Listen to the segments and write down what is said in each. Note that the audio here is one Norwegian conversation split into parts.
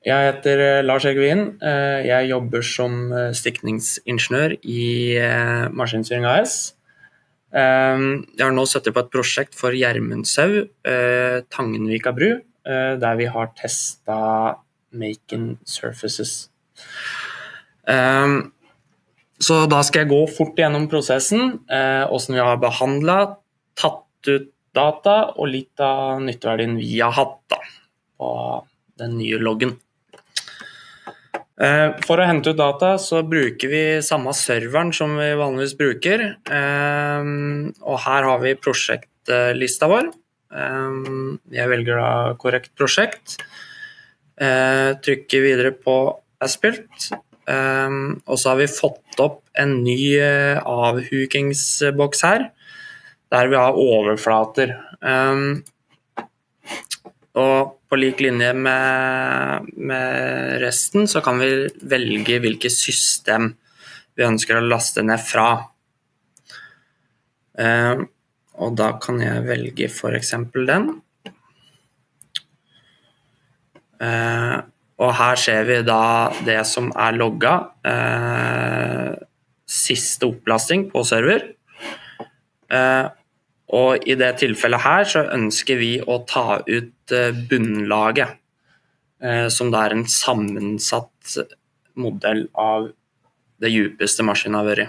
Jeg heter Lars Egvin. Jeg jobber som stikningsingeniør i Maskinstyring AS. Jeg har nå sittet på et prosjekt for Gjermundshaug, Tangenvika bru, der vi har testet Making Surfaces. Så da skal jeg gå fort gjennom prosessen, hvordan vi har behandlet, tatt ut data og litt av nytteverdien vi har hatt da, på den nye loggen. For å hente ut data så bruker vi samme serveren som vi vanligvis bruker, og her har vi prosjektlista vår. Jeg velger da korrekt prosjekt, trykker videre på Asbuilt, og så har vi fått opp en ny avhukingsboks her, der vi har overflater. Og på lik linje med resten så kan vi velge hvilket system vi ønsker å laste ned fra. Og da kan jeg velge for eksempel den. Og her ser vi da det som er logget, siste opplasting på server. Og i det tilfellet her så ønsker vi å ta ut bunnlaget, som da er en sammensatt modell av det djupeste maskinen har vært.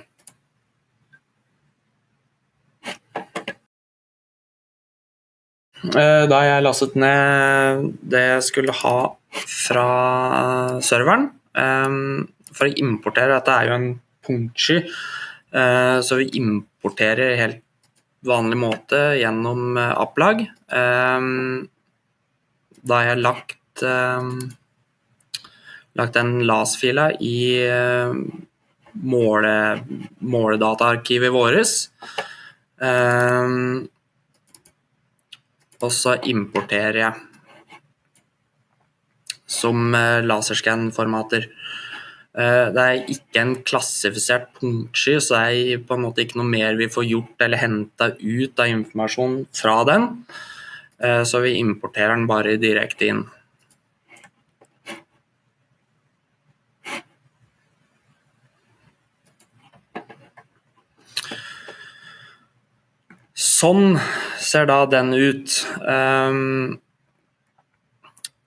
Da har jeg lastet ned det jeg skulle ha fra serveren. For å importere, dette er jo en punktsky, så vi importerer helt vanlig måte gjennom applag. Da har jeg lagt den LAS-fila i måledataarkivet våres. Og så importerer jeg som laserscan-formater. Det er ikke en klassifisert punktsky, så det er på en måte ikke noe mer vi får gjort eller hentet ut av informasjon fra den. Så vi importerer den bare direkte inn. Sånn ser da den ut.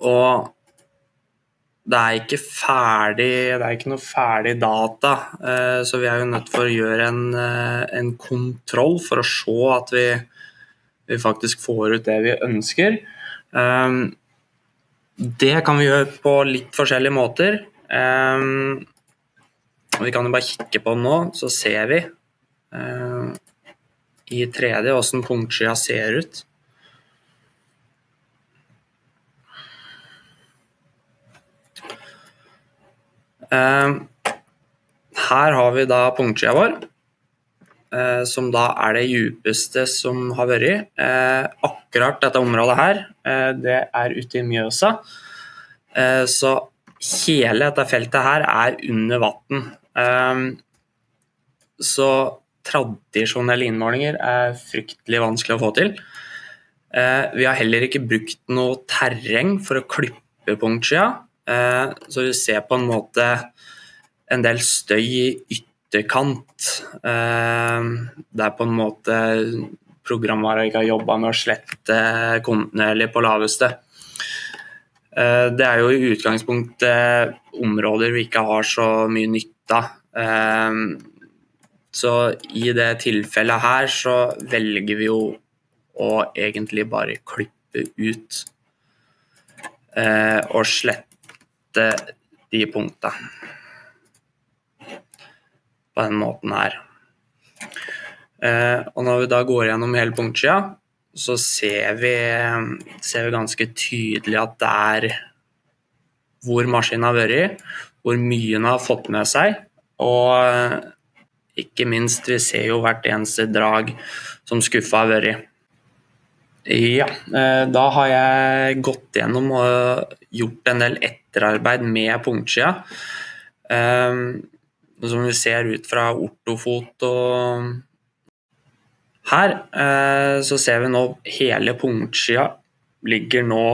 Og det er ikke ferdig, det er ikke noe ferdig data, så vi er jo nødt for å gjøre en kontroll for å se at vi faktisk får ut det vi ønsker. Det kan vi gjøre på litt forskjellige måter. Vi kan jo bare kikke på den nå, så ser vi i 3D hvordan punktskya ser ut. Her har vi da punktskya vår, som da er det djupeste som har vært. Akkurat dette området her, det er ute i Mjøsa, så hele dette feltet her er under vatten. Så tradisjonelle innmålinger er fryktelig vanskelig å få til. Vi har heller ikke brukt noe terreng for å klippe punktskya, så vi ser på en måte en del støy i ytterkant, der på en måte programvaren ikke har jobbet med å slette kontinuerlig på laveste. Det er jo i utgangspunktet områder vi ikke har så mye nytte av. Så i det tilfellet her så velger vi jo å egentlig bare klippe ut og slette de punktene på den måten her. Og når vi da går gjennom hele punktskya, så ser vi ganske tydelig at det er hvor maskinen har vært, hvor mye den har fått med seg, og ikke minst vi ser jo hvert eneste drag som skuffa har vært. Ja, da har jeg gått gjennom og gjort en del etterarbeid med punktskya. Som vi ser ut fra ortofot og her, så ser vi nå hele punktskya ligger nå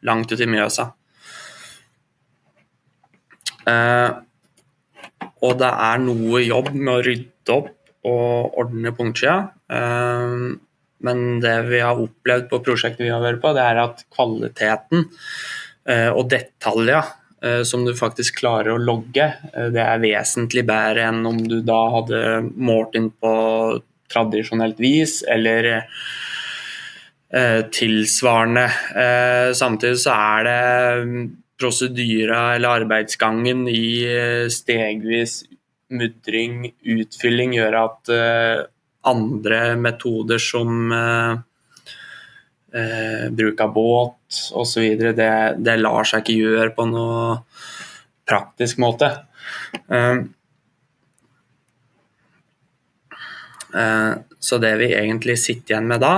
langt ut i Mjøsa. Og det noe jobb med å rydde opp og ordne punktsida. Men det vi har opplevd på prosjektet vi har vært på, det at kvaliteten og detaljer som du faktisk klarer å logge, det vesentlig bedre enn om du da hadde målt inn på tradisjonelt vis, eller tilsvarende. Samtidig så det prosedyrer eller arbeidsgangen i stegvis mudring, utfylling gjør at andre metoder som bruk av båt og så videre, det lar seg ikke gjøre på noe praktisk måte. Så det vi egentlig sitter igjen med da,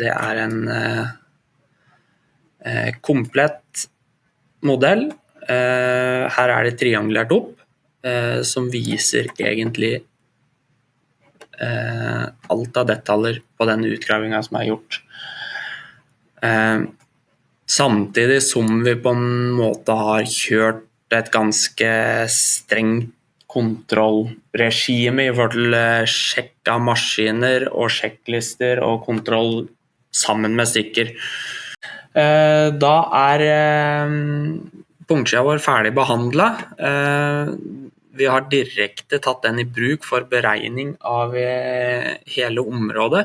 det en komplett modell. Her det triangulert opp, som viser egentlig alt av detaljer på den utgravingen som gjort. Samtidig som vi på en måte har kjørt et ganske strengt kontrollregime i forhold til sjekk av maskiner og sjekklister og kontroll sammen med stikker. Da punktsida vår ferdig behandlet. Vi har direkte tatt den i bruk for beregning av hele området.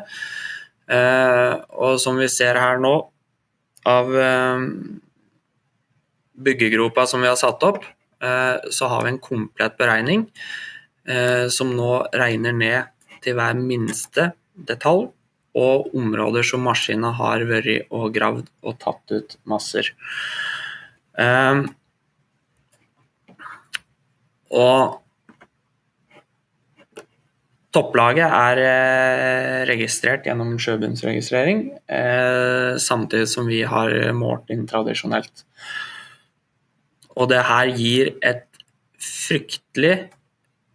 Og som vi ser her nå, av byggegropa som vi har satt opp, så har vi en komplett beregning som nå regner ned til hver minste detalj og områder som maskinen har vært og gravd og tatt ut masser. Og topplaget registrert gjennom sjøbunnsregistrering, samtidig som vi har målt inn tradisjonelt. Og det her gir et fryktelig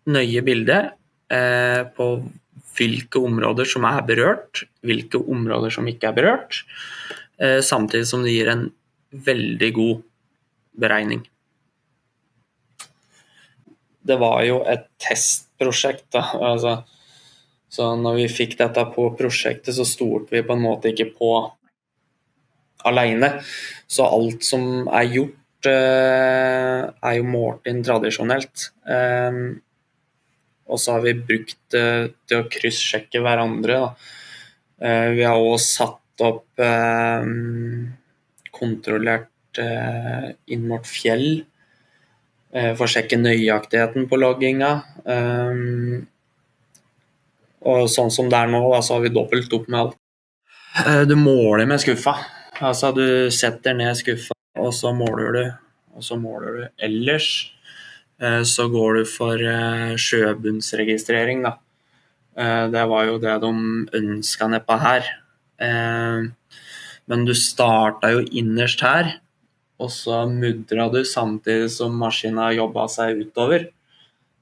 nøye bilde på hvilke områder som berørt, hvilke områder som ikke berørt, samtidig som det gir en veldig god beregning. Det var jo et testprosjekt da, så når vi fikk dette på prosjektet så stolte vi på en måte ikke på alene, så alt som gjort jo målt inn tradisjonelt, og så har vi brukt det til å kryssjekke hverandre da. Vi har også satt opp kontrollert inn mot fjell for å sjekke nøyaktigheten på logginga, og sånn som det nå da, så har vi dobbelt opp med alt. Du måler med skuffa, altså du setter ned skuffa og så måler du. Ellers så går du for sjøbunnsregistrering da. Det var jo det de ønsket ned på her. Men du startet jo innerst her, og så mudret du samtidig som maskinen jobbet seg utover.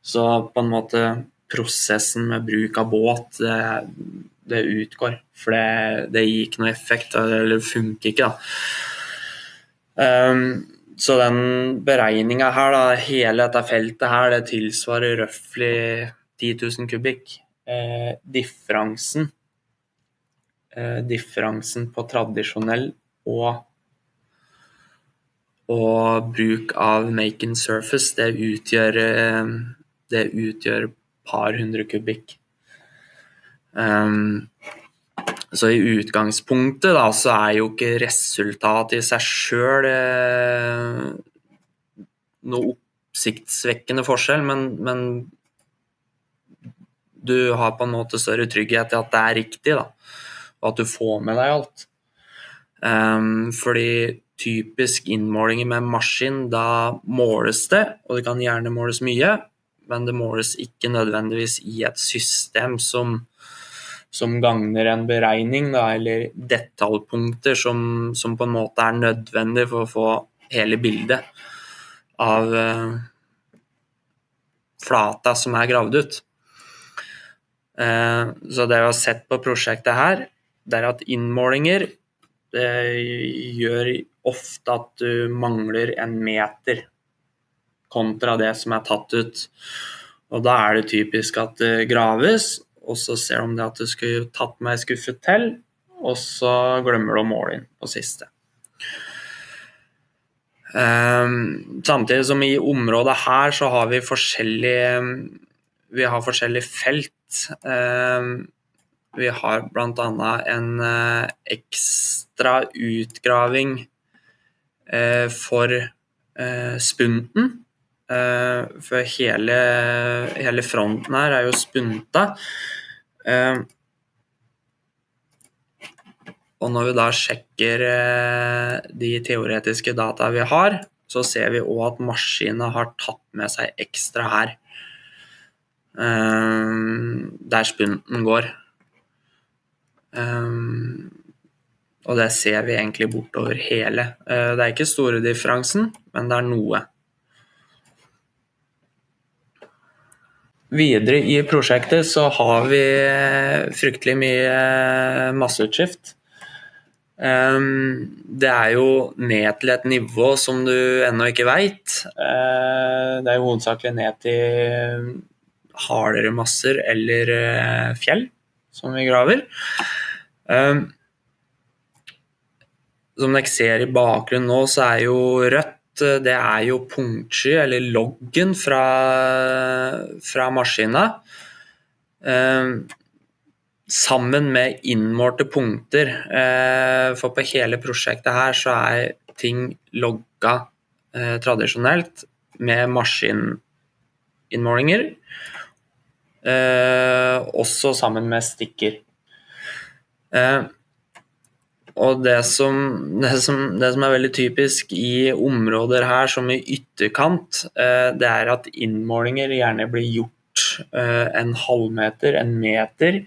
Så på en måte prosessen med bruk av båt, det utgår, for det gir ikke noe effekt, eller funker ikke da. Så den beregningen her da, hele dette feltet her, det tilsvarer røftlig 10 000 kubikk. Differansen på tradisjonell og bruk av make in surface, det utgjør par hundre kubikk. Så i utgangspunktet da, så jo ikke resultatet i seg selv noe oppsiktsvekkende forskjell, men du har på en måte større trygghet i at det riktig da, og at du får med deg alt. Fordi typisk innmålinger med maskin, da måles det, og det kan gjerne måles mye, men det måles ikke nødvendigvis i et system som gagner en beregning da, eller detaljpunkter som på en måte nødvendig for å få hele bildet av flata som gravd ut. Så det vi har sett på prosjektet her, det at innmålinger det gjør ofte at du mangler en meter kontra det som tatt ut. Og da det typisk at det graves, og så ser de det at du skulle tatt med en skuffe til, og så glemmer du å måle inn på siste. Samtidig som i området her så har vi forskjellige felt. Vi har blant annet en ekstra utgraving for spunten, for hele fronten her jo spunta. Og når vi da sjekker de teoretiske data vi har, så ser vi også at maskinen har tatt med seg ekstra her, der spunten går. Og det ser vi egentlig bortover hele. Det ikke store differansen, men det noe. Videre i prosjektet så har vi fryktelig mye masseutskift. Det jo ned til et nivå som du ennå ikke vet. Det jo hovedsakelig ned til hardere masser eller fjell som vi graver. Som dere ser i bakgrunnen nå, så jo rødt, det jo punktsky eller loggen fra maskinen. Sammen med innmålte punkter, for på hele prosjektet her så ting logget tradisjonelt med maskininnmålinger, også sammen med stikker. Og det som veldig typisk i områder her som i ytterkant, det at innmålinger gjerne blir gjort en halvmeter, en meter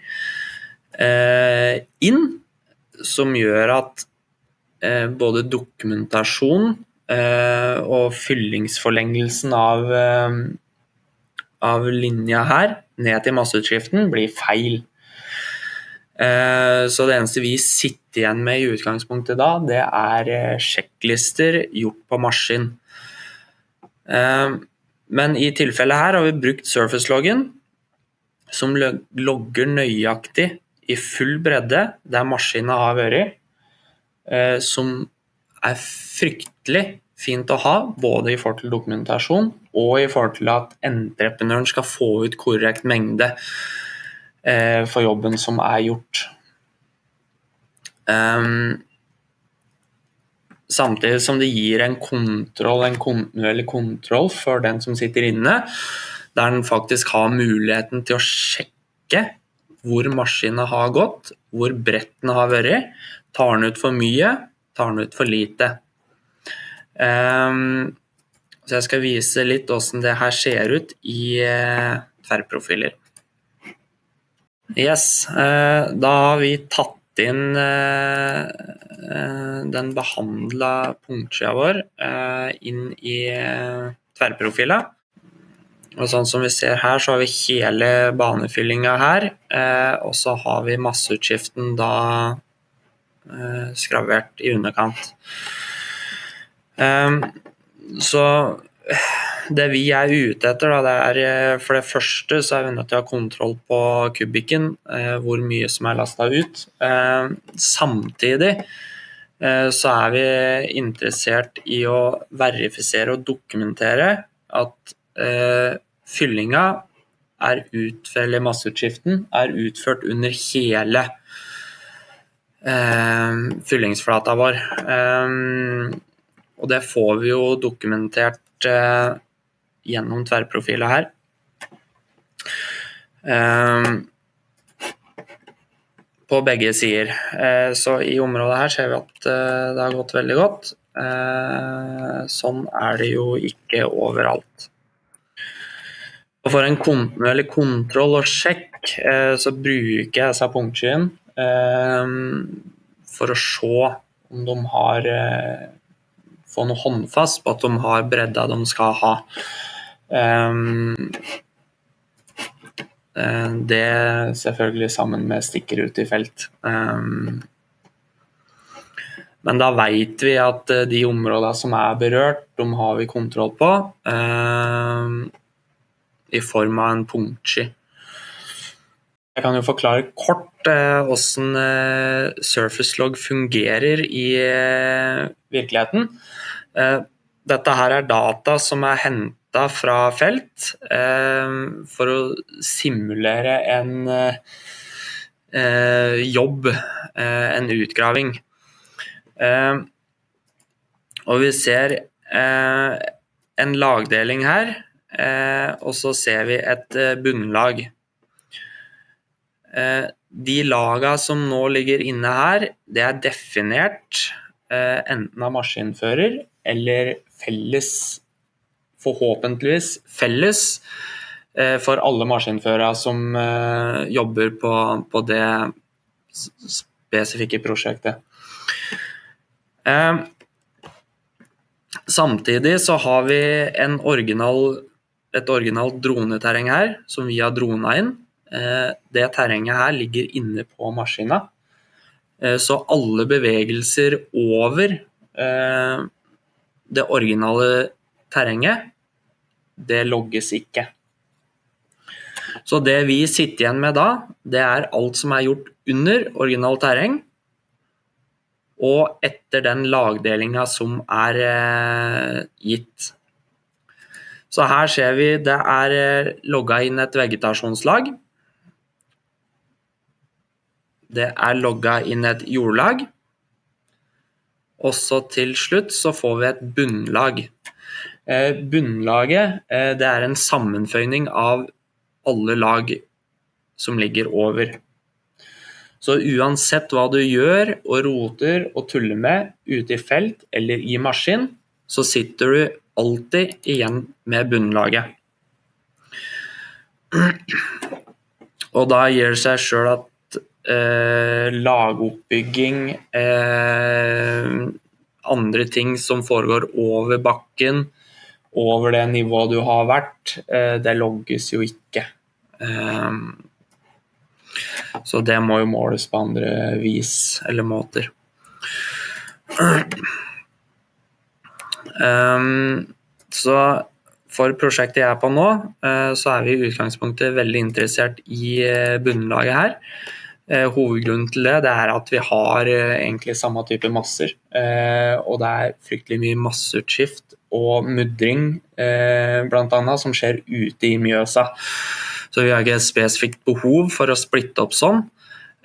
inn, som gjør at både dokumentasjon og fyllingsforlengelsen av linja her ned til masseutskriften blir feil. Så det eneste vi sitter igjen med i utgangspunktet da, det sjekklister gjort på maskin. Men i tilfellet her har vi brukt surface-loggen, som logger nøyaktig i full bredde der maskinen har vært, som fryktelig fint å ha, både i forhold til dokumentasjon og i forhold til at entreprenøren skal få ut korrekt mengde for jobben som gjort. Samtidig som det gir en kontinuerlig kontroll for den som sitter inne, der den faktisk har muligheten til å sjekke hvor maskinen har gått, hvor bredt den har vært, tar den ut for mye, tar den ut for lite. Så jeg skal vise litt hvordan det her ser ut i tverrprofiler. Yes, da har vi tatt inn den behandlet punktskia vår inn i tverrprofilet. Og sånn som vi ser her, så har vi hele banefyllingen her, og så har vi masseutskiften da skravert i underkant. Så det vi ute etter, da, det for det første så vi nødt til å ha kontroll på kubikken, hvor mye som lastet ut. Samtidig så vi interessert i å verifisere og dokumentere at fyllinga eller masseutskiften utført under hele fyllingsflata vår. Og det får vi jo dokumentert gjennom tverrprofilet her. På begge sider. Så i området her ser vi at det har gått veldig godt. Sånn det jo ikke overalt. Og for en kontinuerlig kontroll og sjekk, så bruker jeg disse punktskyen for å se om de har få noe håndfast på at de har bredda de skal ha. Det selvfølgelig sammen med stikker ut i felt. Men da vet vi at de områdene som berørt, de har vi kontroll på i form av en punktsky. Jeg kan jo forklare kort hvordan Surface Log fungerer i virkeligheten. Dette her data som hentet fra felt for å simulere en jobb, en utgraving. Og vi ser en lagdeling her, og så ser vi et bunnlag. De lagene som nå ligger inne her, det definert enten av maskinfører eller felles, forhåpentligvis felles, for alle maskinførere som jobber på det spesifikke prosjektet. Samtidig så har vi et originalt droneterreng her, som vi har dronet inn. Det terrenget her ligger inne på maskinen. Så alle bevegelser over det originale terrenget, det logges ikke. Så det vi sitter igjen med da, det alt som gjort under original terreng, og etter den lagdelingen som gitt. Så her ser vi det logget inn et vegetasjonslag. Det logget inn et jordlag. Og så til slutt så får vi et bunnlag. Bunnlaget det en sammenføyning av alle lag som ligger over. Så uansett hva du gjør og roter og tuller med ute i felt eller i maskin, så sitter du alltid igjen med bunnlaget. Og da gir det seg selv at lagoppbygging, andre ting som foregår over bakken, over det nivået du har vært, det logges jo ikke. Så det må jo måles på andre vis eller måter. Så for prosjektet jeg på nå, så vi i utgangspunktet veldig interessert i bunnlaget her. Hovedgrunnen til det at vi har egentlig samme type masser, og det fryktelig mye masseutskift og mudring blant annet som skjer ute i Mjøsa. Så vi har ikke et spesifikt behov for å splitte opp sånn,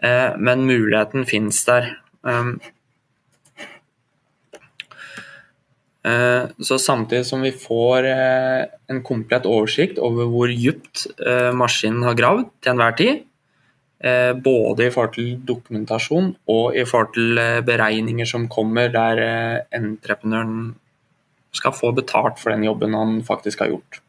men muligheten finnes der. Så samtidig som vi får en komplett oversikt over hvor dypt maskinen har gravd til enhver tid, både i forhold til dokumentasjon og i forhold til beregninger som kommer der entreprenøren skal få betalt for den jobben han faktisk har gjort.